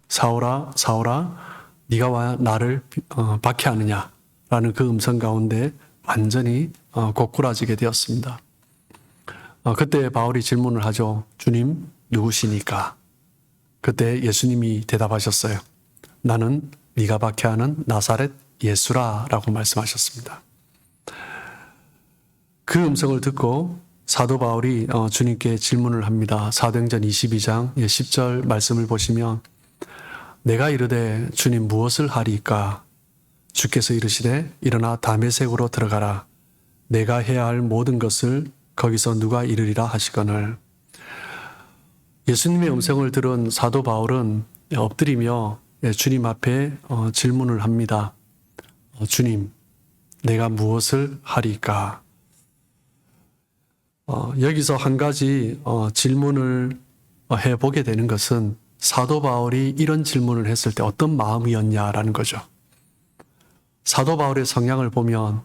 사울아, 사울아, 네가 와 나를 박해하느냐라는 그 음성 가운데 완전히 고꾸라지게 되었습니다. 그때 바울이 질문을 하죠. 주님, 누구시니까? 그때 예수님이 대답하셨어요. 나는 네가 박해하는 나사렛 예수라라고 말씀하셨습니다. 그 음성을 듣고 사도 바울이 주님께 질문을 합니다. 사도행전 22장 10절 말씀을 보시면 내가 이르되 주님 무엇을 하리이까? 주께서 이르시되 일어나 다메섹으로 들어가라. 내가 해야 할 모든 것을 거기서 누가 이르리라 하시거늘. 예수님의 음성을 들은 사도 바울은 엎드리며 주님 앞에 질문을 합니다. 주님, 내가 무엇을 하리이까? 여기서 한 가지 질문을 해보게 되는 것은 사도 바울이 이런 질문을 했을 때 어떤 마음이었냐라는 거죠. 사도 바울의 성향을 보면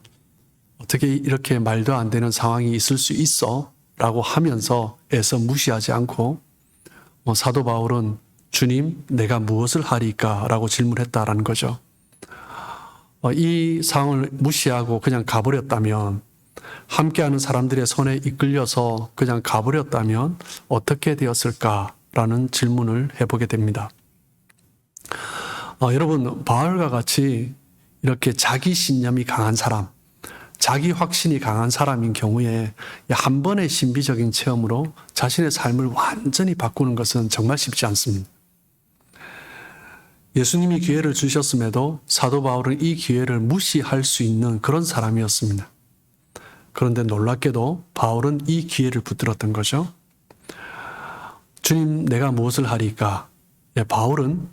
어떻게 이렇게 말도 안 되는 상황이 있을 수 있어? 라고 하면서 애써 무시하지 않고 사도 바울은 주님, 내가 무엇을 하리까? 라고 질문했다라는 거죠. 이 상황을 무시하고 그냥 가버렸다면, 함께하는 사람들의 손에 이끌려서 그냥 가버렸다면 어떻게 되었을까라는 질문을 해보게 됩니다. 여러분, 바울과 같이 이렇게 자기 신념이 강한 사람, 자기 확신이 강한 사람인 경우에 한 번의 신비적인 체험으로 자신의 삶을 완전히 바꾸는 것은 정말 쉽지 않습니다. 예수님이 기회를 주셨음에도 사도 바울은 이 기회를 무시할 수 있는 그런 사람이었습니다. 그런데 놀랍게도 바울은 이 기회를 붙들었던 거죠. 주님, 내가 무엇을 하리까? 바울은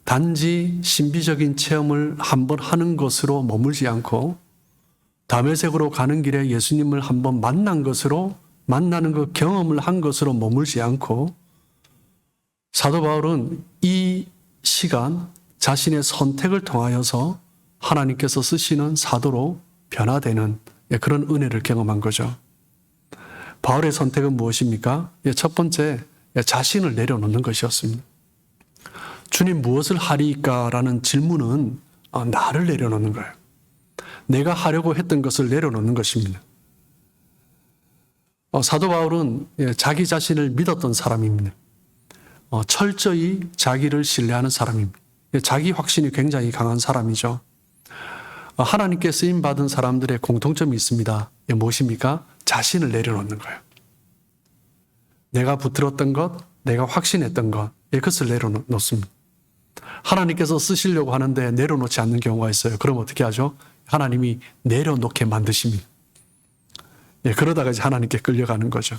단지 신비적인 체험을 한번 하는 것으로 머물지 않고 다메섹으로 가는 길에 예수님을 한번 만나는 그 경험을 한 것으로 머물지 않고 사도 바울은 이 시간 자신의 선택을 통하여서 하나님께서 쓰시는 사도로 변화되는 그런 은혜를 경험한 거죠. 바울의 선택은 무엇입니까? 첫 번째, 자신을 내려놓는 것이었습니다. 주님 무엇을 하리까? 라는 질문은 나를 내려놓는 거예요. 내가 하려고 했던 것을 내려놓는 것입니다. 사도 바울은 자기 자신을 믿었던 사람입니다. 철저히 자기를 신뢰하는 사람입니다. 자기 확신이 굉장히 강한 사람이죠. 하나님께 쓰임받은 사람들의 공통점이 있습니다. 무엇입니까? 자신을 내려놓는 거예요. 내가 붙들었던 것, 내가 확신했던 것, 그것을 내려놓습니다. 하나님께서 쓰시려고 하는데 내려놓지 않는 경우가 있어요. 그럼 어떻게 하죠? 하나님이 내려놓게 만드십니다. 그러다가 이제 하나님께 끌려가는 거죠.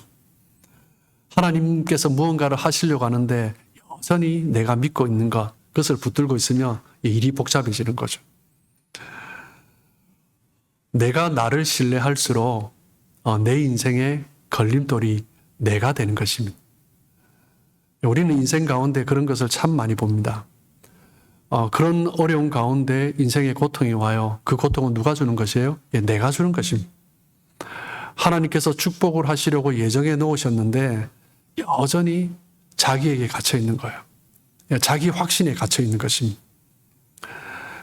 하나님께서 무언가를 하시려고 하는데 여전히 내가 믿고 있는 것, 그것을 붙들고 있으면 일이 복잡해지는 거죠. 내가 나를 신뢰할수록 내 인생의 걸림돌이 내가 되는 것입니다. 우리는 인생 가운데 그런 것을 참 많이 봅니다. 그런 어려운 가운데 인생의 고통이 와요. 그 고통은 누가 주는 것이에요? 내가 주는 것입니다. 하나님께서 축복을 하시려고 예정해 놓으셨는데 여전히 자기에게 갇혀 있는 거예요. 자기 확신에 갇혀 있는 것입니다.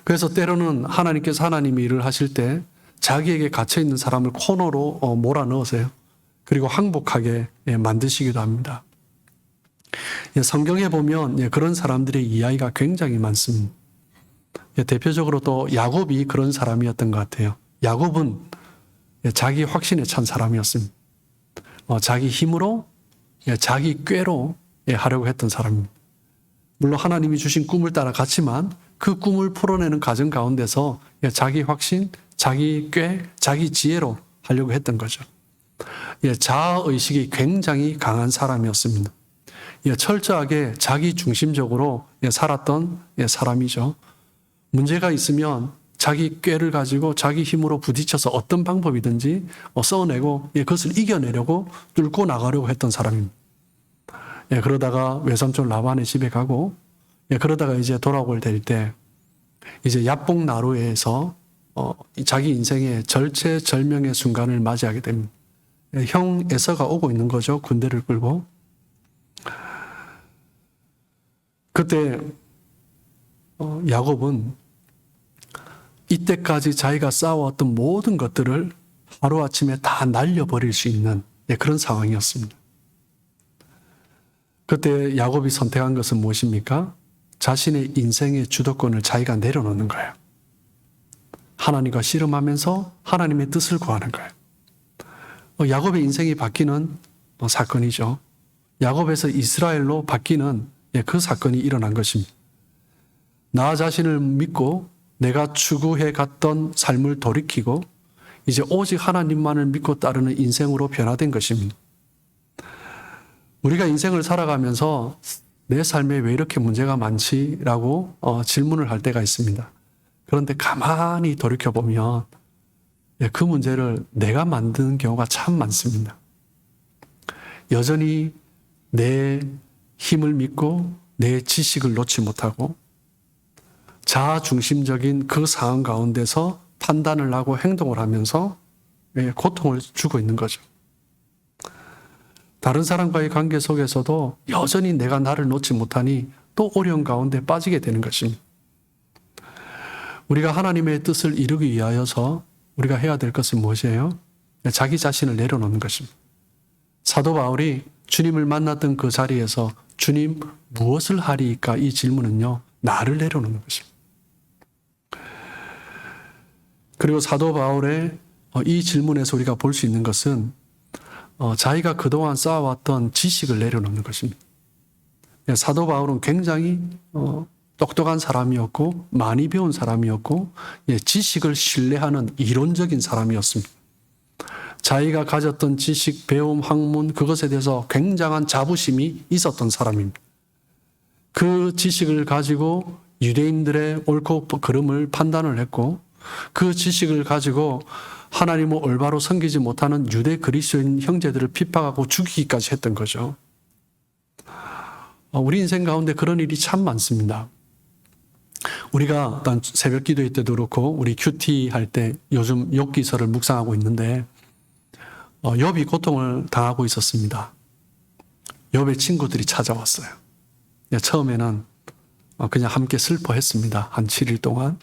그래서 때로는 하나님께서 하나님의 일을 하실 때 자기에게 갇혀 있는 사람을 코너로 몰아넣으세요. 그리고 항복하게 만드시기도 합니다. 성경에 보면 그런 사람들의 이야기가 굉장히 많습니다. 대표적으로 또 야곱이 그런 사람이었던 것 같아요. 야곱은 자기 확신에 찬 사람이었습니다. 자기 힘으로, 자기 꾀로 하려고 했던 사람입니다. 물론 하나님이 주신 꿈을 따라 갔지만 그 꿈을 풀어내는 과정 가운데서 자기 확신, 자기 꾀, 자기 지혜로 하려고 했던 거죠. 자아의식이 굉장히 강한 사람이었습니다. 철저하게 자기 중심적으로 살았던 사람이죠. 문제가 있으면 자기 꾀를 가지고 자기 힘으로 부딪혀서 어떤 방법이든지 써내고 그것을 이겨내려고 뚫고 나가려고 했던 사람입니다. 그러다가 외삼촌 라반의 집에 가고 그러다가 이제 돌아올 때 이제 야복나루에서 자기 인생의 절체절명의 순간을 맞이하게 됩니다. 형 에서가 오고 있는 거죠. 군대를 끌고. 그때 야곱은 이때까지 자기가 쌓아왔던 모든 것들을 하루아침에 다 날려버릴 수 있는 그런 상황이었습니다. 그때 야곱이 선택한 것은 무엇입니까? 자신의 인생의 주도권을 자기가 내려놓는 거예요. 하나님과 씨름하면서 하나님의 뜻을 구하는 거예요. 야곱의 인생이 바뀌는 사건이죠. 야곱에서 이스라엘로 바뀌는 그 사건이 일어난 것입니다. 나 자신을 믿고 내가 추구해 갔던 삶을 돌이키고 이제 오직 하나님만을 믿고 따르는 인생으로 변화된 것입니다. 우리가 인생을 살아가면서 내 삶에 왜 이렇게 문제가 많지라고 질문을 할 때가 있습니다. 그런데 가만히 돌이켜보면 그 문제를 내가 만드는 경우가 참 많습니다. 여전히 내 힘을 믿고 내 지식을 놓지 못하고 자아중심적인 그 상황 가운데서 판단을 하고 행동을 하면서 고통을 주고 있는 거죠. 다른 사람과의 관계 속에서도 여전히 내가 나를 놓지 못하니 또 어려운 가운데 빠지게 되는 것입니다. 우리가 하나님의 뜻을 이루기 위하여서 우리가 해야 될 것은 무엇이에요? 자기 자신을 내려놓는 것입니다. 사도 바울이 주님을 만났던 그 자리에서 주님 무엇을 하리이까 이 질문은요, 나를 내려놓는 것입니다. 그리고 사도 바울의 이 질문에서 우리가 볼 수 있는 것은 자기가 그동안 쌓아왔던 지식을 내려놓는 것입니다. 사도 바울은 굉장히 똑똑한 사람이었고 많이 배운 사람이었고 지식을 신뢰하는 이론적인 사람이었습니다. 자기가 가졌던 지식, 배움, 학문 그것에 대해서 굉장한 자부심이 있었던 사람입니다. 그 지식을 가지고 유대인들의 옳고 그름을 판단을 했고 그 지식을 가지고 하나님을 올바로 섬기지 못하는 유대 그리스도인 형제들을 핍박하고 죽이기까지 했던 거죠. 우리 인생 가운데 그런 일이 참 많습니다. 우리가 일단 새벽 기도회 때도 그렇고 우리 큐티 할 때 요즘 욥기서를 묵상하고 있는데 욥이 고통을 당하고 있었습니다. 욥의 친구들이 찾아왔어요. 처음에는 그냥 함께 슬퍼했습니다. 한 7일 동안.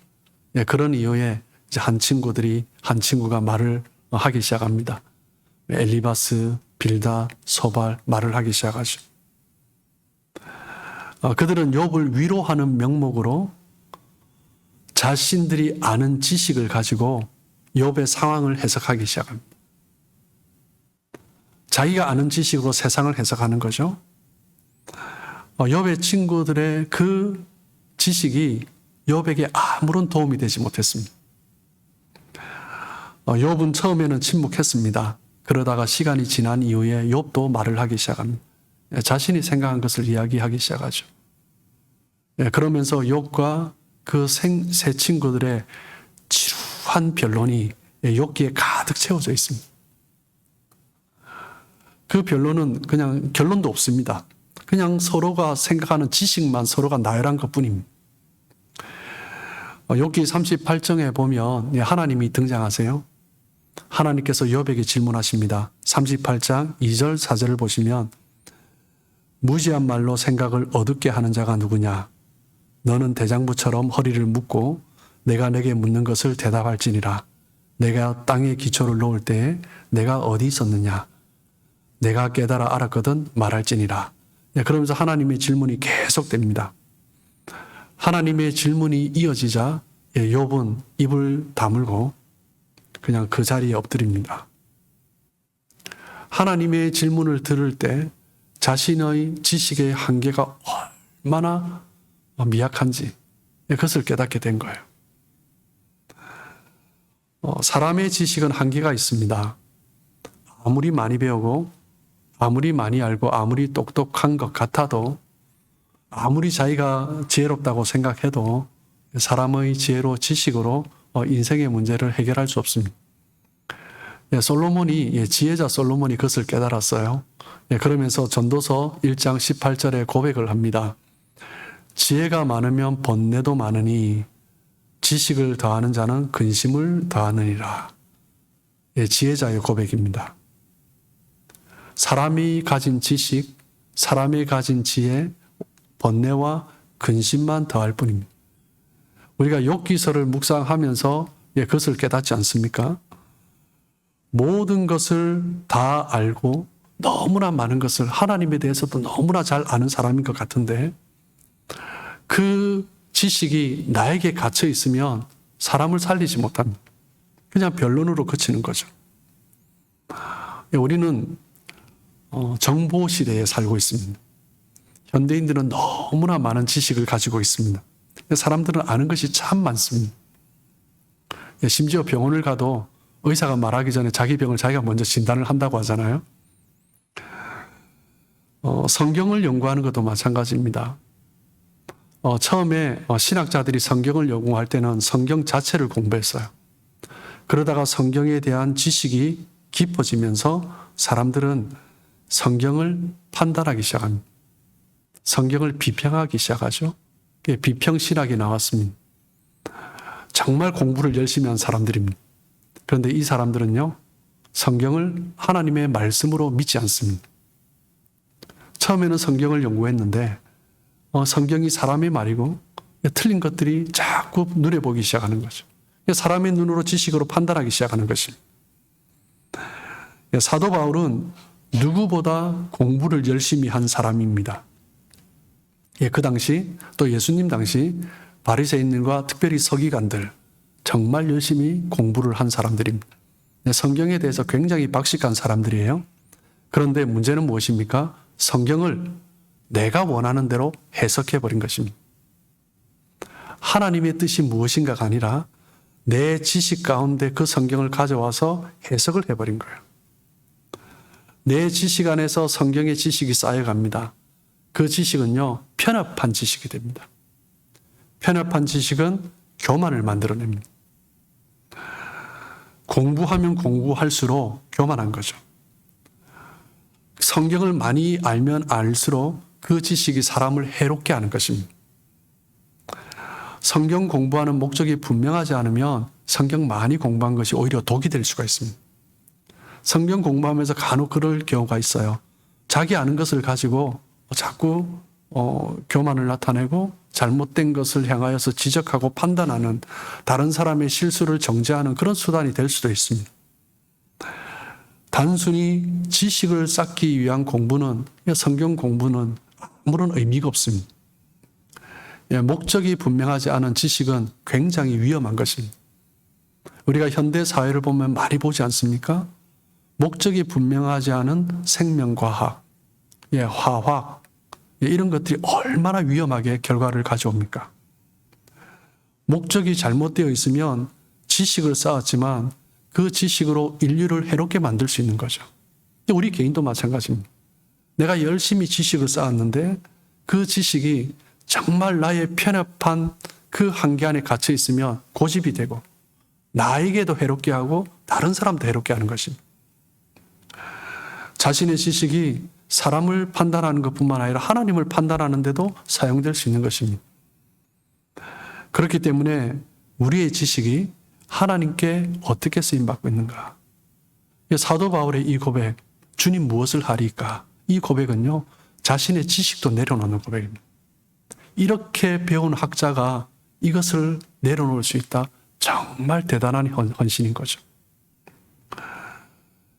그런 이후에 이제 한 친구가 말을 하기 시작합니다. 엘리바스, 빌다, 소발 말을 하기 시작하죠. 그들은 욥을 위로하는 명목으로 자신들이 아는 지식을 가지고 욥의 상황을 해석하기 시작합니다. 자기가 아는 지식으로 세상을 해석하는 거죠. 욥의 친구들의 그 지식이 욥에게 아무런 도움이 되지 못했습니다. 욥은 처음에는 침묵했습니다. 그러다가 시간이 지난 이후에 욥도 말을 하기 시작합니다. 자신이 생각한 것을 이야기하기 시작하죠. 그러면서 욥과 그 세 친구들의 지루한 변론이 욥기에 가득 채워져 있습니다. 그 변론은 그냥 결론도 없습니다. 그냥 서로가 생각하는 지식만 서로가 나열한 것뿐입니다. 욥기 38장에 보면 하나님이 등장하세요. 하나님께서 욥에게 질문하십니다. 38장 2절 4절을 보시면 무지한 말로 생각을 어둡게 하는 자가 누구냐? 너는 대장부처럼 허리를 묶고 내가 내게 묻는 것을 대답할지니라. 내가 땅에 기초를 놓을 때에 내가 어디 있었느냐? 내가 깨달아 알았거든 말할지니라. 그러면서 하나님의 질문이 계속됩니다. 하나님의 질문이 이어지자 욥은 입을 다물고 그냥 그 자리에 엎드립니다. 하나님의 질문을 들을 때 자신의 지식의 한계가 얼마나 미약한지 그것을 깨닫게 된 거예요. 사람의 지식은 한계가 있습니다. 아무리 많이 배우고 아무리 많이 알고 아무리 똑똑한 것 같아도 아무리 자기가 지혜롭다고 생각해도 사람의 지혜로 지식으로 인생의 문제를 해결할 수 없습니다. 지혜자 솔로몬이 그것을 깨달았어요. 그러면서 전도서 1장 18절에 고백을 합니다. 지혜가 많으면 번뇌도 많으니 지식을 더하는 자는 근심을 더하느니라. 지혜자의 고백입니다. 사람이 가진 지식, 사람이 가진 지혜, 번뇌와 근심만 더할 뿐입니다. 우리가 욥기서를 묵상하면서 그것을 깨닫지 않습니까? 모든 것을 다 알고 너무나 많은 것을 하나님에 대해서도 너무나 잘 아는 사람인 것 같은데 그 지식이 나에게 갇혀 있으면 사람을 살리지 못합니다. 그냥 변론으로 그치는 거죠. 우리는 정보 시대에 살고 있습니다. 현대인들은 너무나 많은 지식을 가지고 있습니다. 사람들은 아는 것이 참 많습니다. 심지어 병원을 가도 의사가 말하기 전에 자기 병을 자기가 먼저 진단을 한다고 하잖아요. 성경을 연구하는 것도 마찬가지입니다. 처음에 신학자들이 성경을 연구할 때는 성경 자체를 공부했어요. 그러다가 성경에 대한 지식이 깊어지면서 사람들은 성경을 판단하기 시작합니다. 성경을 비평하기 시작하죠. 비평신학이 나왔습니다. 정말 공부를 열심히 한 사람들입니다. 그런데 이 사람들은요, 성경을 하나님의 말씀으로 믿지 않습니다. 처음에는 성경을 연구했는데 성경이 사람의 말이고 틀린 것들이 자꾸 눈에 보기 시작하는 거죠. 사람의 눈으로 지식으로 판단하기 시작하는 것입니다. 사도 바울은 누구보다 공부를 열심히 한 사람입니다. 그 당시 또 예수님 당시 바리새인들과 특별히 서기관들 정말 열심히 공부를 한 사람들입니다. 성경에 대해서 굉장히 박식한 사람들이에요. 그런데 문제는 무엇입니까? 성경을 내가 원하는 대로 해석해버린 것입니다. 하나님의 뜻이 무엇인가가 아니라 내 지식 가운데 그 성경을 가져와서 해석을 해버린 거예요. 내 지식 안에서 성경의 지식이 쌓여갑니다. 그 지식은요, 편협한 지식이 됩니다. 편협한 지식은 교만을 만들어냅니다. 공부하면 공부할수록 교만한 거죠. 성경을 많이 알면 알수록 그 지식이 사람을 해롭게 하는 것입니다. 성경 공부하는 목적이 분명하지 않으면 성경 많이 공부한 것이 오히려 독이 될 수가 있습니다. 성경 공부하면서 간혹 그럴 경우가 있어요. 자기 아는 것을 가지고 자꾸 교만을 나타내고 잘못된 것을 향하여서 지적하고 판단하는, 다른 사람의 실수를 정죄하는 그런 수단이 될 수도 있습니다. 단순히 지식을 쌓기 위한 공부는, 성경 공부는 아무런 의미가 없습니다. 목적이 분명하지 않은 지식은 굉장히 위험한 것입니다. 우리가 현대 사회를 보면 많이 보지 않습니까? 목적이 분명하지 않은 생명과학, 화학, 이런 것들이 얼마나 위험하게 결과를 가져옵니까? 목적이 잘못되어 있으면 지식을 쌓았지만 그 지식으로 인류를 해롭게 만들 수 있는 거죠. 우리 개인도 마찬가지입니다. 내가 열심히 지식을 쌓았는데 그 지식이 정말 나의 편협한 그 한계 안에 갇혀 있으면 고집이 되고 나에게도 해롭게 하고 다른 사람도 해롭게 하는 것입니다. 자신의 지식이 사람을 판단하는 것뿐만 아니라 하나님을 판단하는 데도 사용될 수 있는 것입니다. 그렇기 때문에 우리의 지식이 하나님께 어떻게 쓰임받고 있는가? 사도 바울의 이 고백, 주님 무엇을 하리까? 이 고백은요, 자신의 지식도 내려놓는 고백입니다. 이렇게 배운 학자가 이것을 내려놓을 수 있다? 정말 대단한 헌신인 거죠.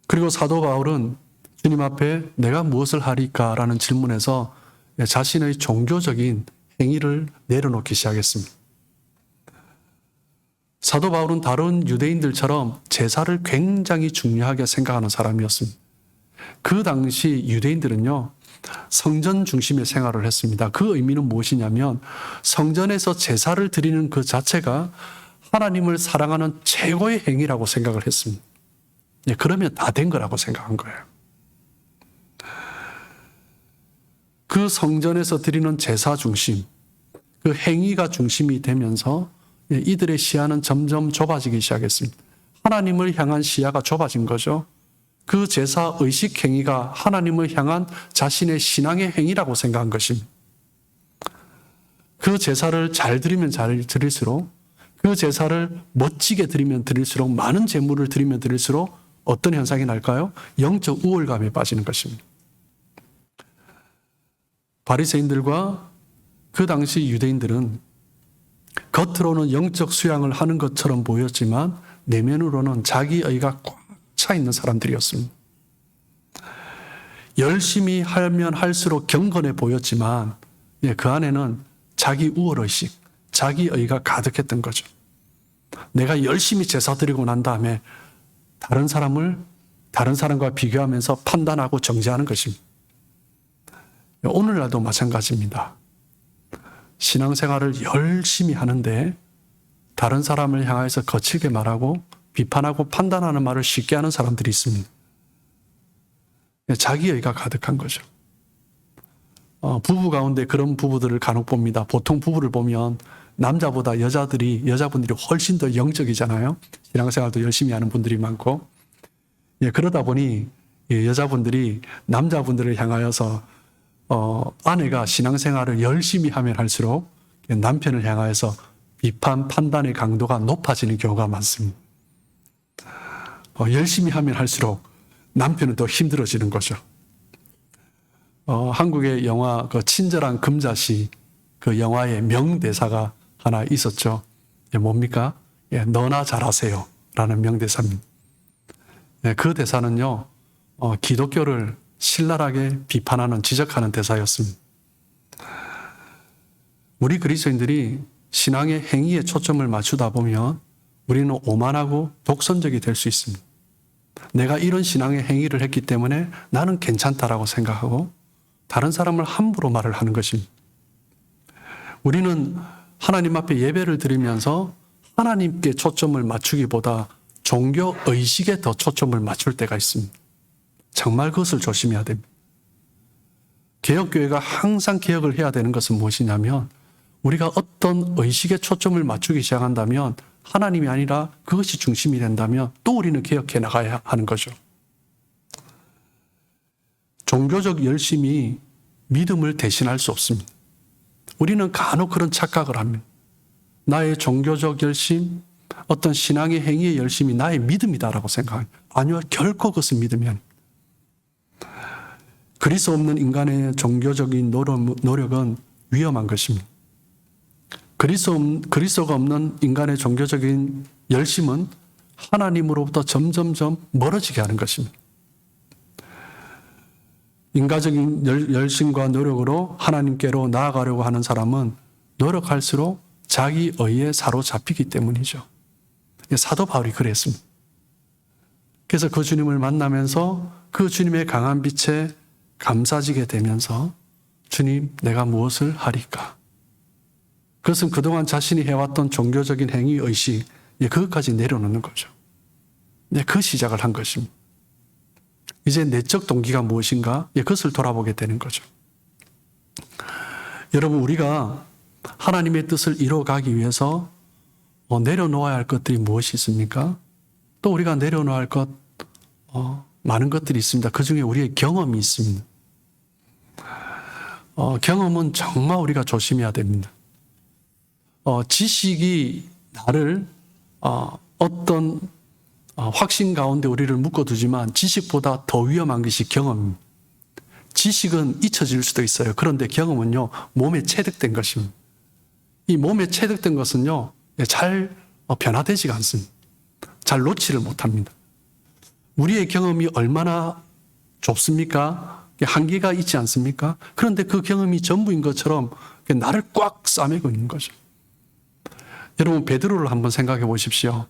그리고 사도 바울은 주님 앞에 내가 무엇을 하리까? 라는 질문에서 자신의 종교적인 행위를 내려놓기 시작했습니다. 사도 바울은 다른 유대인들처럼 제사를 굉장히 중요하게 생각하는 사람이었습니다. 그 당시 유대인들은요, 성전 중심의 생활을 했습니다. 그 의미는 무엇이냐면 성전에서 제사를 드리는 그 자체가 하나님을 사랑하는 최고의 행위라고 생각을 했습니다. 그러면 다 된 거라고 생각한 거예요. 그 성전에서 드리는 제사 중심, 그 행위가 중심이 되면서 이들의 시야는 점점 좁아지기 시작했습니다. 하나님을 향한 시야가 좁아진 거죠. 그 제사 의식 행위가 하나님을 향한 자신의 신앙의 행위라고 생각한 것입니다. 그 제사를 잘 드리면 잘 드릴수록, 그 제사를 멋지게 드리면 드릴수록, 많은 제물을 드리면 드릴수록 어떤 현상이 날까요? 영적 우월감에 빠지는 것입니다. 바리새인들과 그 당시 유대인들은 겉으로는 영적 수양을 하는 것처럼 보였지만 내면으로는 자기의가 꽉 차 있는 사람들이었습니다. 열심히 하면 할수록 경건해 보였지만 그 안에는 자기 우월의식, 자기의가 가득했던 거죠. 내가 열심히 제사 드리고 난 다음에 다른 사람과 비교하면서 판단하고 정죄하는 것입니다. 오늘날도 마찬가지입니다. 신앙생활을 열심히 하는데 다른 사람을 향해서 거칠게 말하고 비판하고 판단하는 말을 쉽게 하는 사람들이 있습니다. 자기의가 가득한 거죠. 부부 가운데 그런 부부들을 간혹 봅니다. 보통 부부를 보면 남자보다 여자분들이 훨씬 더 영적이잖아요. 신앙생활도 열심히 하는 분들이 많고. 그러다 보니 여자분들이 남자분들을 향하여서 아내가 신앙생활을 열심히 하면 할수록 남편을 향하여서 비판, 판단의 강도가 높아지는 경우가 많습니다. 열심히 하면 할수록 남편은 더 힘들어지는 거죠. 한국의 영화 친절한 금자씨 그 영화의 명대사가 하나 있었죠. 뭡니까? 너나 잘하세요 라는 명대사입니다. 그 대사는요, 기독교를 신랄하게 비판하는, 지적하는 대사였습니다. 우리 그리스도인들이 신앙의 행위에 초점을 맞추다 보면 우리는 오만하고 독선적이 될 수 있습니다. 내가 이런 신앙의 행위를 했기 때문에 나는 괜찮다라고 생각하고 다른 사람을 함부로 말을 하는 것입니다. 우리는 하나님 앞에 예배를 드리면서 하나님께 초점을 맞추기보다 종교 의식에 더 초점을 맞출 때가 있습니다. 정말 그것을 조심해야 됩니다. 개혁교회가 항상 개혁을 해야 되는 것은 무엇이냐면 우리가 어떤 의식에 초점을 맞추기 시작한다면 하나님이 아니라 그것이 중심이 된다면 또 우리는 개혁해 나가야 하는 거죠. 종교적 열심이 믿음을 대신할 수 없습니다. 우리는 간혹 그런 착각을 합니다. 나의 종교적 열심, 어떤 신앙의 행위의 열심이 나의 믿음이다라고 생각합니다. 아니요, 결코 그것은 믿음이 아닙니다. 그리스도 없는 인간의 종교적인 노력은 위험한 것입니다. 그리스도가 없는 인간의 종교적인 열심은 하나님으로부터 점점점 멀어지게 하는 것입니다. 인간적인 열심과 노력으로 하나님께로 나아가려고 하는 사람은 노력할수록 자기 의에 사로잡히기 때문이죠. 사도 바울이 그랬습니다. 그래서 그 주님을 만나면서 그 주님의 강한 빛에 감싸지게 되면서 주님, 내가 무엇을 하리까? 그것은 그동안 자신이 해왔던 종교적인 행위 의식, 그것까지 내려놓는 거죠. 그 시작을 한 것입니다. 이제 내적 동기가 무엇인가? 그것을 돌아보게 되는 거죠. 여러분, 우리가 하나님의 뜻을 이루어가기 위해서 내려놓아야 할 것들이 무엇이 있습니까? 또 우리가 내려놓아야 할 것, 많은 것들이 있습니다. 그 중에 우리의 경험이 있습니다. 경험은 정말 우리가 조심해야 됩니다. 지식이 나를 어떤 확신 가운데 우리를 묶어두지만 지식보다 더 위험한 것이 경험입니다. 지식은 잊혀질 수도 있어요. 그런데 경험은요, 몸에 체득된 것입니다. 이 몸에 체득된 것은요, 잘 변화되지가 않습니다. 잘 놓지를 못합니다. 우리의 경험이 얼마나 좁습니까? 한계가 있지 않습니까? 그런데 그 경험이 전부인 것처럼 나를 꽉 싸매고 있는 거죠. 여러분, 베드로를 한번 생각해 보십시오.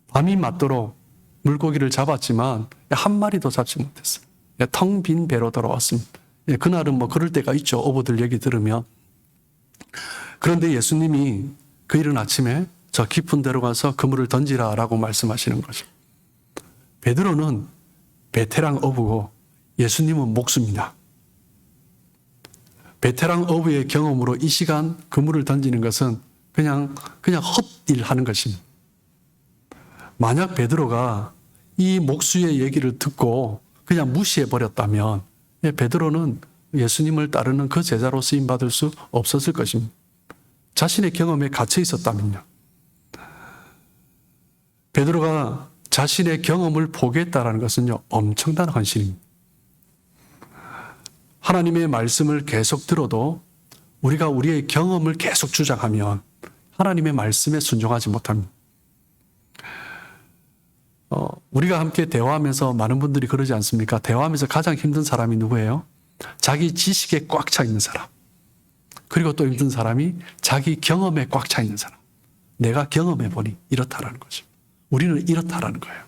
밤이 맞도록 물고기를 잡았지만 한 마리도 잡지 못했어요. 텅 빈 배로 돌아왔습니다. 그날은 그럴 때가 있죠. 어부들 얘기 들으면. 그런데 예수님이 그 이른 아침에 저 깊은 데로 가서 그물을 던지라라고 말씀하시는 거죠. 베드로는 베테랑 어부고 예수님은 목수입니다. 베테랑 어부의 경험으로 이 시간 그물을 던지는 것은 그냥 헛일 하는 것입니다. 만약 베드로가 이 목수의 얘기를 듣고 그냥 무시해 버렸다면 베드로는 예수님을 따르는 그 제자로 쓰임받을 수 없었을 것입니다. 자신의 경험에 갇혀 있었다면요. 베드로가 자신의 경험을 포기했다는 것은요, 엄청난 헌신입니다. 하나님의 말씀을 계속 들어도 우리가 우리의 경험을 계속 주장하면 하나님의 말씀에 순종하지 못합니다. 우리가 함께 대화하면서 많은 분들이 그러지 않습니까? 대화하면서 가장 힘든 사람이 누구예요? 자기 지식에 꽉 차 있는 사람. 그리고 또 힘든 사람이 자기 경험에 꽉 차 있는 사람. 내가 경험해 보니 이렇다라는 거죠. 우리는 이렇다라는 거예요.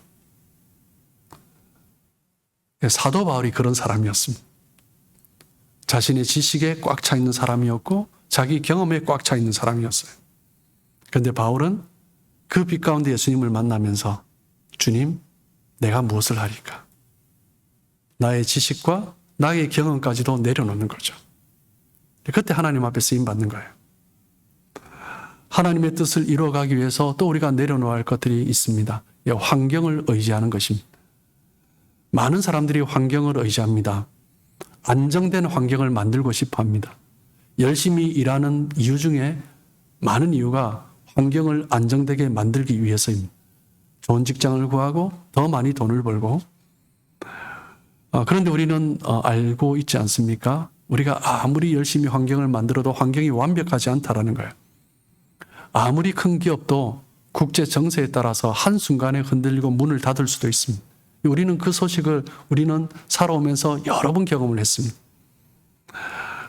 사도 바울이 그런 사람이었습니다. 자신의 지식에 꽉 차 있는 사람이었고 자기 경험에 꽉 차 있는 사람이었어요. 그런데 바울은 그 빛 가운데 예수님을 만나면서 주님, 내가 무엇을 하리까? 나의 지식과 나의 경험까지도 내려놓는 거죠. 그때 하나님 앞에 쓰임 받는 거예요. 하나님의 뜻을 이루어가기 위해서 또 우리가 내려놓아야 할 것들이 있습니다. 환경을 의지하는 것입니다. 많은 사람들이 환경을 의지합니다. 안정된 환경을 만들고 싶어 합니다. 열심히 일하는 이유 중에 많은 이유가 환경을 안정되게 만들기 위해서입니다. 좋은 직장을 구하고 더 많이 돈을 벌고 그런데 우리는 알고 있지 않습니까? 우리가 아무리 열심히 환경을 만들어도 환경이 완벽하지 않다라는 거예요. 아무리 큰 기업도 국제 정세에 따라서 한순간에 흔들리고 문을 닫을 수도 있습니다. 우리는 그 소식을 우리는 살아오면서 여러 번 경험을 했습니다.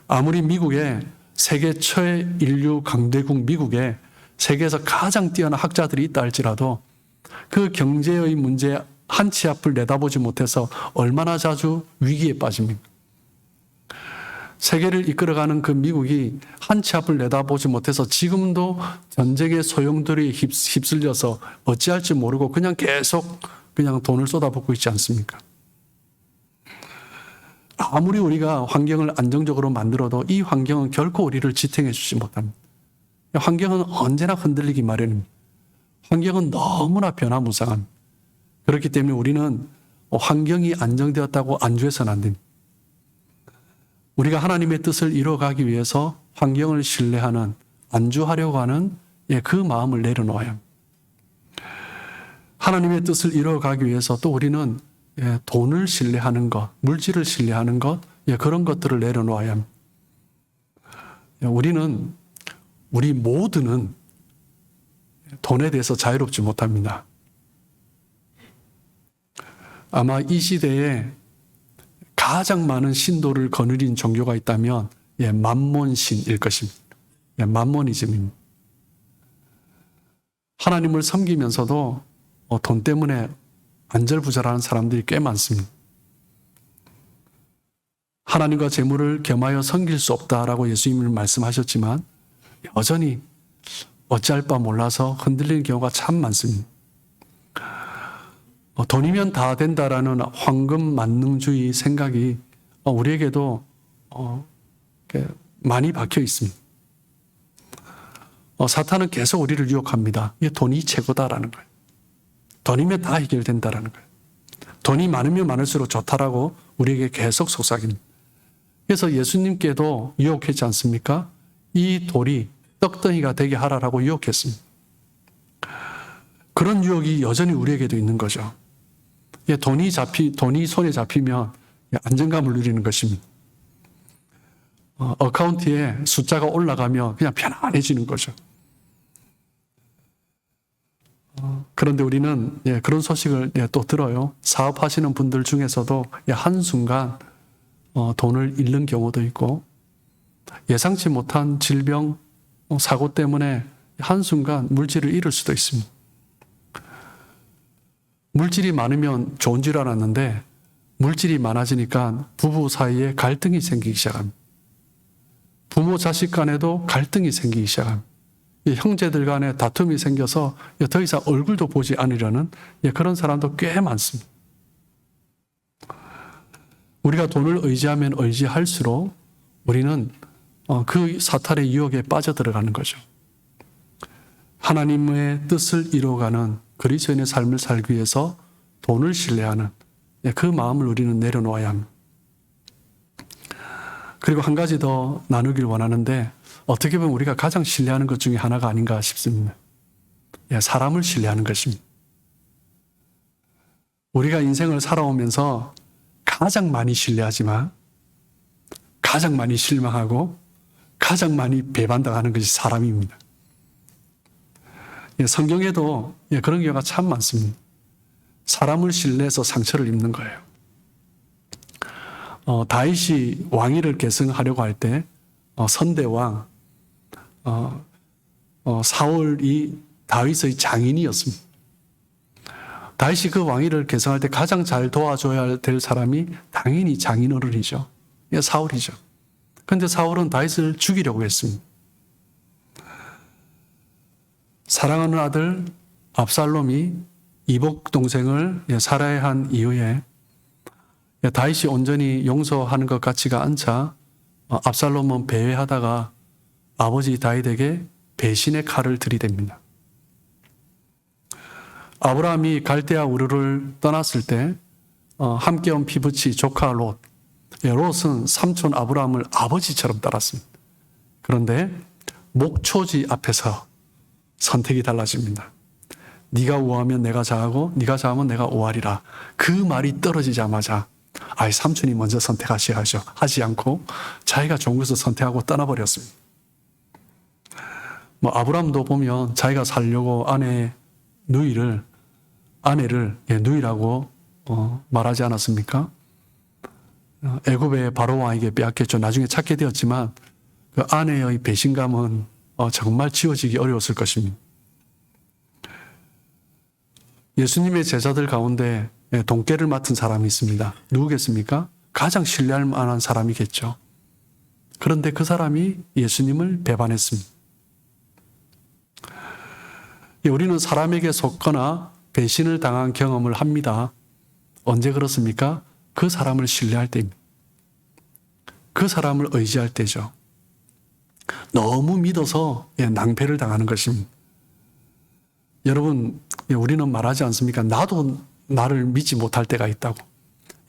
아무리 미국에 세계 최인류 강대국 미국에 세계에서 가장 뛰어난 학자들이 있다 할지라도 그 경제의 문제 한 치 앞을 내다보지 못해서 얼마나 자주 위기에 빠집니까? 세계를 이끌어가는 그 미국이 한 치 앞을 내다보지 못해서 지금도 전쟁의 소용돌이에 휩쓸려서 어찌할지 모르고 계속 돈을 쏟아붓고 있지 않습니까? 아무리 우리가 환경을 안정적으로 만들어도 이 환경은 결코 우리를 지탱해 주지 못합니다. 환경은 언제나 흔들리기 마련입니다. 환경은 너무나 변화무쌍합니다. 그렇기 때문에 우리는 환경이 안정되었다고 안주해서는 안 됩니다. 우리가 하나님의 뜻을 이루어가기 위해서 환경을 신뢰하는, 안주하려고 하는 그 마음을 내려놓아야 합니다. 하나님의 뜻을 이루어가기 위해서 또 우리는 돈을 신뢰하는 것, 물질을 신뢰하는 것, 그런 것들을 내려놓아야 합니다. 우리 모두는 돈에 대해서 자유롭지 못합니다. 아마 이 시대에 가장 많은 신도를 거느린 종교가 있다면 만몬신일 것입니다. 만모니즘입니다. 하나님을 섬기면서도 돈 때문에 안절부절하는 사람들이 꽤 많습니다. 하나님과 재물을 겸하여 섬길 수 없다라고 예수님은 말씀하셨지만 여전히 어찌할 바 몰라서 흔들리는 경우가 참 많습니다. 돈이면 다 된다라는 황금 만능주의 생각이 우리에게도 많이 박혀 있습니다. 사탄은 계속 우리를 유혹합니다. 돈이 최고다라는 거예요. 돈이면 다 해결된다라는 거예요. 돈이 많으면 많을수록 좋다라고 우리에게 계속 속삭입니다. 그래서 예수님께도 유혹했지 않습니까? 이 돌이 떡덩이가 되게 하라라고 유혹했습니다. 그런 유혹이 여전히 우리에게도 있는 거죠. 돈이 손에 잡히면 안정감을 누리는 것입니다. 어카운트에 숫자가 올라가면 그냥 편안해지는 거죠. 그런데 우리는 그런 소식을 또 들어요. 사업하시는 분들 중에서도 한순간 돈을 잃는 경우도 있고 예상치 못한 질병, 사고 때문에 한순간 물질을 잃을 수도 있습니다. 물질이 많으면 좋은 줄 알았는데 물질이 많아지니까 부부 사이에 갈등이 생기기 시작합니다. 부모 자식 간에도 갈등이 생기기 시작합니다. 형제들 간에 다툼이 생겨서 더 이상 얼굴도 보지 않으려는 그런 사람도 꽤 많습니다. 우리가 돈을 의지하면 의지할수록 우리는 그 사탄의 유혹에 빠져들어가는 거죠. 하나님의 뜻을 이루어가는 그리스도인의 삶을 살기 위해서 돈을 신뢰하는 그 마음을 우리는 내려놓아야 합니다. 그리고 한 가지 더 나누길 원하는데 어떻게 보면 우리가 가장 신뢰하는 것 중에 하나가 아닌가 싶습니다. 사람을 신뢰하는 것입니다. 우리가 인생을 살아오면서 가장 많이 신뢰하지만 가장 많이 실망하고 가장 많이 배반당하는 것이 사람입니다. 성경에도 그런 경우가 참 많습니다. 사람을 신뢰해서 상처를 입는 거예요. 다윗이 왕위를 계승하려고 할 때 선대왕 사울이 다윗의 장인이었습니다. 다윗이 그 왕위를 계승할 때 가장 잘 도와줘야 될 사람이 당연히 장인어른이죠. 사울이죠. 그런데 사울은 다윗을 죽이려고 했습니다. 사랑하는 아들 압살롬이 이복 동생을 살해야 한 이후에 다윗이 온전히 용서하는 것 같지가 않자 압살롬은 배회하다가 아버지 다윗에게 배신의 칼을 들이댑니다. 아브라함이 갈대아 우르를 떠났을 때 함께 온 피부치 조카 롯, 롯은 삼촌 아브라함을 아버지처럼 따랐습니다. 그런데 목초지 앞에서 선택이 달라집니다. 네가 우하면 내가 자하고 네가 자하면 내가 우하리라. 그 말이 떨어지자마자 삼촌이 먼저 선택하셔야죠. 하지 않고 자기가 좋은 것을 선택하고 떠나버렸습니다. 아브라함도 보면 자기가 살려고 아내를 누이라고 말하지 않았습니까? 애굽의 바로 왕에게 빼앗겼죠. 나중에 찾게 되었지만 그 아내의 배신감은 정말 지워지기 어려웠을 것입니다. 예수님의 제자들 가운데 동깨를 맡은 사람이 있습니다. 누구겠습니까? 가장 신뢰할 만한 사람이겠죠. 그런데 그 사람이 예수님을 배반했습니다. 우리는 사람에게 속거나 배신을 당한 경험을 합니다. 언제 그렇습니까? 그 사람을 신뢰할 때입니다. 그 사람을 의지할 때죠. 너무 믿어서 낭패를 당하는 것입니다. 여러분, 우리는 말하지 않습니까? 나도 나를 믿지 못할 때가 있다고.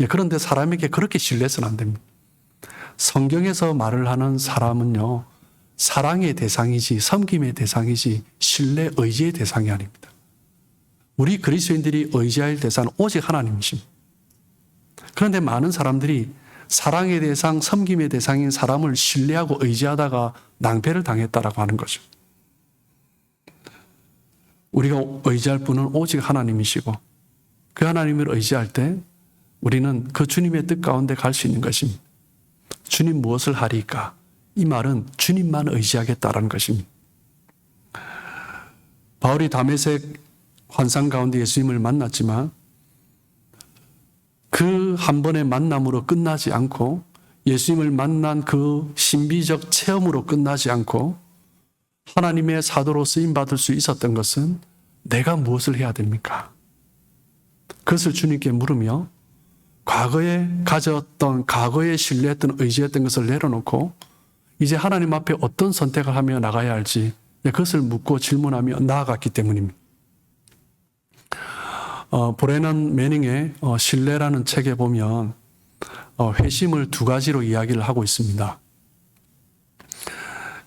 그런데 사람에게 그렇게 신뢰해서는 안 됩니다. 성경에서 말을 하는 사람은요, 사랑의 대상이지 섬김의 대상이지 신뢰, 의지의 대상이 아닙니다. 우리 그리스도인들이 의지할 대상은 오직 하나님이십니다. 그런데 많은 사람들이 사랑의 대상, 섬김의 대상인 사람을 신뢰하고 의지하다가 낭패를 당했다라고 하는 거죠. 우리가 의지할 분은 오직 하나님이시고 그 하나님을 의지할 때 우리는 그 주님의 뜻 가운데 갈 수 있는 것입니다. 주님 무엇을 하리까? 이 말은 주님만 의지하겠다라는 것입니다. 바울이 다메섹 환상 가운데 예수님을 만났지만 그 한 번의 만남으로 끝나지 않고 예수님을 만난 그 신비적 체험으로 끝나지 않고 하나님의 사도로 쓰임받을 수 있었던 것은 내가 무엇을 해야 됩니까? 그것을 주님께 물으며 과거에 가졌던, 과거에 신뢰했던, 의지했던 것을 내려놓고 이제 하나님 앞에 어떤 선택을 하며 나가야 할지 그것을 묻고 질문하며 나아갔기 때문입니다. 브레넌 매닝의 신뢰라는 책에 보면 회심을 두 가지로 이야기를 하고 있습니다.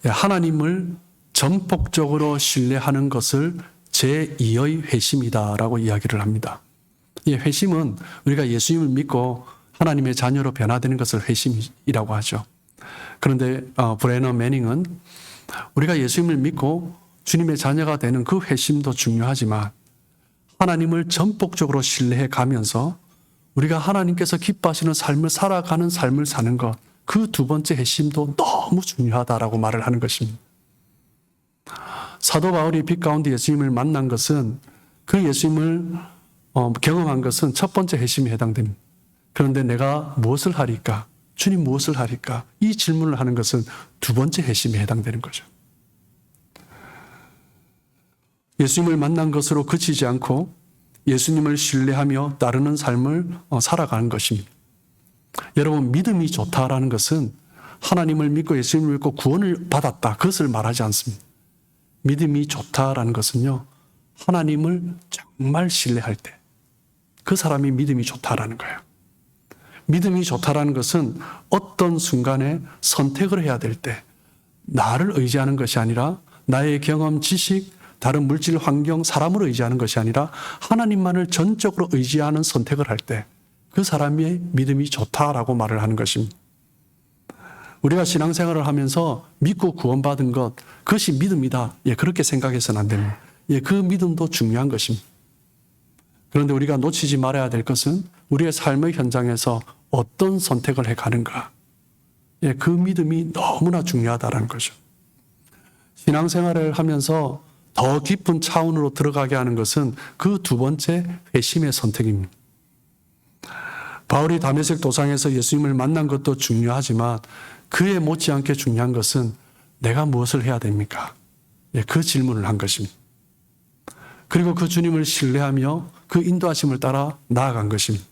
하나님을 전폭적으로 신뢰하는 것을 제2의 회심이다라고 이야기를 합니다. 이 회심은 우리가 예수님을 믿고 하나님의 자녀로 변화되는 것을 회심이라고 하죠. 그런데 브레넌 매닝은 우리가 예수님을 믿고 주님의 자녀가 되는 그 회심도 중요하지만 하나님을 전폭적으로 신뢰해 가면서 우리가 하나님께서 기뻐하시는 삶을 살아가는 삶을 사는 것, 그 두 번째 회심도 너무 중요하다라고 말을 하는 것입니다. 사도 바울이 빛 가운데 예수님을 만난 것은 그 예수님을 경험한 것은 첫 번째 회심에 해당됩니다. 그런데 내가 무엇을 하리까? 주님 무엇을 하리까? 이 질문을 하는 것은 두 번째 회심에 해당되는 거죠. 예수님을 만난 것으로 그치지 않고 예수님을 신뢰하며 따르는 삶을 살아가는 것입니다. 여러분, 믿음이 좋다라는 것은 하나님을 믿고 예수님을 믿고 구원을 받았다, 그것을 말하지 않습니다. 믿음이 좋다라는 것은요, 하나님을 정말 신뢰할 때 그 사람이 믿음이 좋다라는 거예요. 믿음이 좋다라는 것은 어떤 순간에 선택을 해야 될 때 나를 의지하는 것이 아니라 나의 경험, 지식, 다른 물질, 환경, 사람을 의지하는 것이 아니라 하나님만을 전적으로 의지하는 선택을 할 때 그 사람의 믿음이 좋다라고 말을 하는 것입니다. 우리가 신앙생활을 하면서 믿고 구원받은 것, 그것이 믿음이다. 그렇게 생각해서는 안 됩니다. 그 믿음도 중요한 것입니다. 그런데 우리가 놓치지 말아야 될 것은 우리의 삶의 현장에서 어떤 선택을 해가는가. 그 믿음이 너무나 중요하다는 거죠. 신앙생활을 하면서 더 깊은 차원으로 들어가게 하는 것은 그 두 번째 회심의 선택입니다. 바울이 다메섹 도상에서 예수님을 만난 것도 중요하지만 그에 못지않게 중요한 것은 내가 무엇을 해야 됩니까? 그 질문을 한 것입니다. 그리고 그 주님을 신뢰하며 그 인도하심을 따라 나아간 것입니다.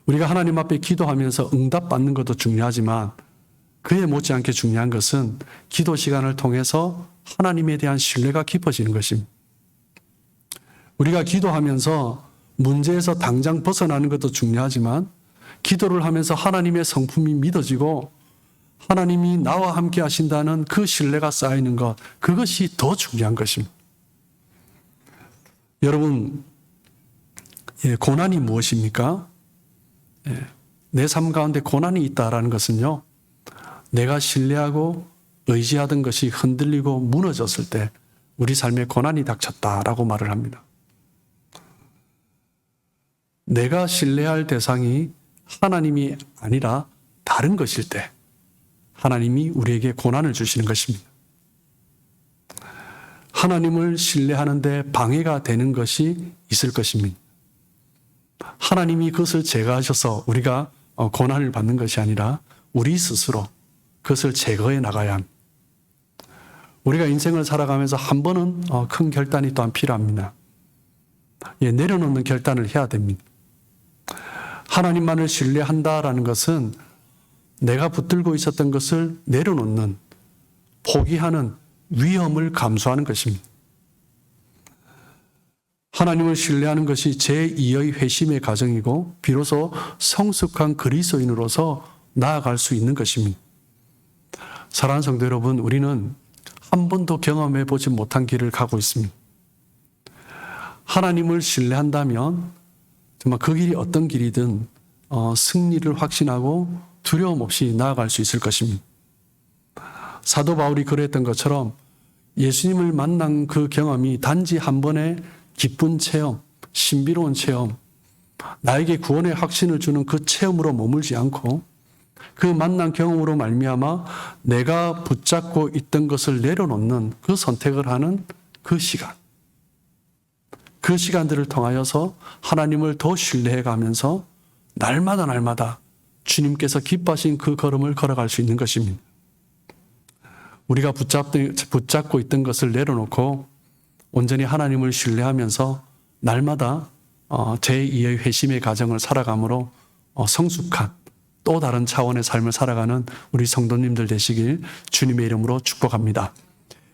우리가 하나님 앞에 기도하면서 응답받는 것도 중요하지만 그에 못지않게 중요한 것은 기도 시간을 통해서 하나님에 대한 신뢰가 깊어지는 것입니다. 우리가 기도하면서 문제에서 당장 벗어나는 것도 중요하지만 기도를 하면서 하나님의 성품이 믿어지고 하나님이 나와 함께 하신다는 그 신뢰가 쌓이는 것, 그것이 더 중요한 것입니다. 여러분, 고난이 무엇입니까? 내 삶 가운데 고난이 있다라는 것은요, 내가 신뢰하고 의지하던 것이 흔들리고 무너졌을 때 우리 삶에 고난이 닥쳤다라고 말을 합니다. 내가 신뢰할 대상이 하나님이 아니라 다른 것일 때 하나님이 우리에게 고난을 주시는 것입니다. 하나님을 신뢰하는데 방해가 되는 것이 있을 것입니다. 하나님이 그것을 제거하셔서 우리가 고난을 받는 것이 아니라 우리 스스로 그것을 제거해 나가야 합니다. 우리가 인생을 살아가면서 한 번은 큰 결단이 또한 필요합니다. 내려놓는 결단을 해야 됩니다. 하나님만을 신뢰한다라는 것은 내가 붙들고 있었던 것을 내려놓는, 포기하는 위험을 감수하는 것입니다. 하나님을 신뢰하는 것이 제2의 회심의 과정이고 비로소 성숙한 그리스도인으로서 나아갈 수 있는 것입니다. 사랑하는 성도 여러분, 우리는 한 번도 경험해 보지 못한 길을 가고 있습니다. 하나님을 신뢰한다면 정말 그 길이 어떤 길이든 승리를 확신하고 두려움 없이 나아갈 수 있을 것입니다. 사도 바울이 그랬던 것처럼 예수님을 만난 그 경험이 단지 한 번의 기쁜 체험, 신비로운 체험, 나에게 구원의 확신을 주는 그 체험으로 머물지 않고 그 만난 경험으로 말미암아 내가 붙잡고 있던 것을 내려놓는 그 선택을 하는 그 시간, 그 시간들을 통하여서 하나님을 더 신뢰해 가면서 날마다 주님께서 기뻐하신 그 걸음을 걸어갈 수 있는 것입니다. 우리가 붙잡고 있던 것을 내려놓고 온전히 하나님을 신뢰하면서 날마다 제2의 회심의 과정을 살아감으로 성숙한 또 다른 차원의 삶을 살아가는 우리 성도님들 되시길 주님의 이름으로 축복합니다.